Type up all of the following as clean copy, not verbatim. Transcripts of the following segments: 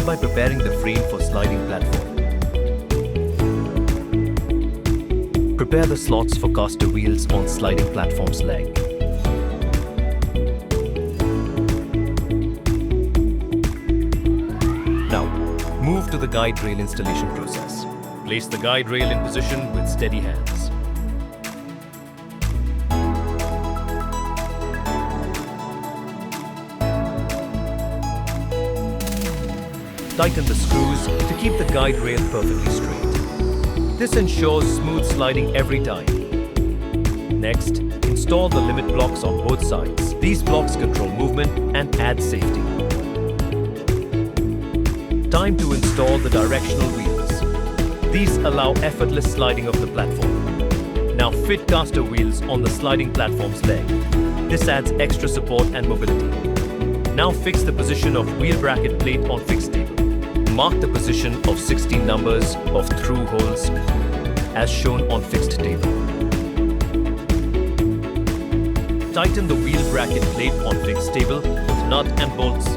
Start by preparing the frame for sliding platform. Prepare the slots for caster wheels on sliding platform's leg. Now, move to the guide rail installation process. Place the guide rail in position with steady hands. Tighten the screws to keep the guide rail perfectly straight. This ensures smooth sliding every time. Next, install the limit blocks on both sides. These blocks control movement and add safety. Time to install the directional wheels. These allow effortless sliding of the platform. Now fit caster wheels on the sliding platform's leg. This adds extra support and mobility. Now fix the position of wheel bracket plate on fixed table. Mark the position of 16 numbers of through holes as shown on fixed table. Tighten the wheel bracket plate on fixed table with nut and bolts.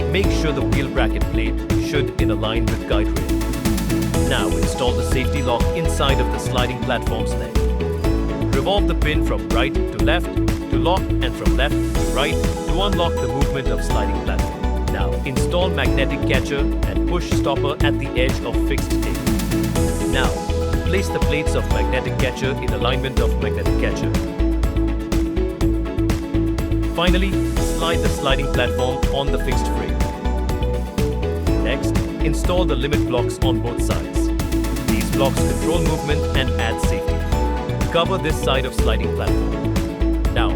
Make sure the wheel bracket plate should in align with guide rail. Now install the safety lock inside of the sliding platform's leg. Revolve the pin from right to left to lock and from left to right to unlock the movement of sliding platform. Now install magnetic catcher and push stopper at the edge of fixed table. Now place the plates of magnetic catcher in alignment of magnetic catcher. Finally, slide the sliding platform on the fixed frame. Next, install the limit blocks on both sides. These blocks control movement and add safety. Cover this side of sliding platform. Now,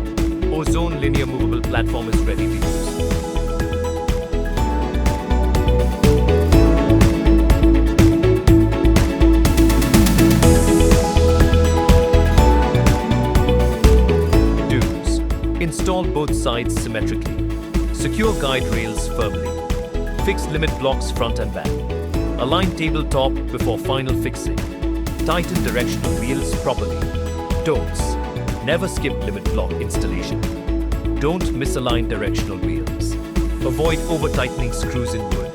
Ozone Linear Movable Platform is ready to use. Do's. Install both sides symmetrically. Secure guide rails firmly. Fix limit blocks front and back. Align tabletop before final fixing. Tighten directional wheels properly. Don'ts. Never skip limit block installation. Don't misalign directional wheels. Avoid over-tightening screws in wood.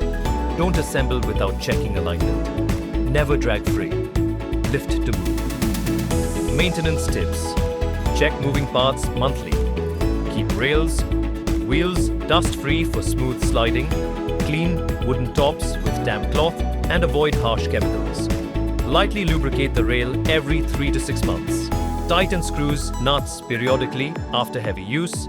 Don't assemble without checking alignment. Never drag frame. Lift to move. Maintenance tips. Check moving parts monthly. Keep rails, wheels dust-free for smooth sliding. Clean wooden tops with damp cloth and avoid harsh chemicals. Lightly lubricate the rail every 3 to 6 months. Tighten screws, nuts periodically after heavy use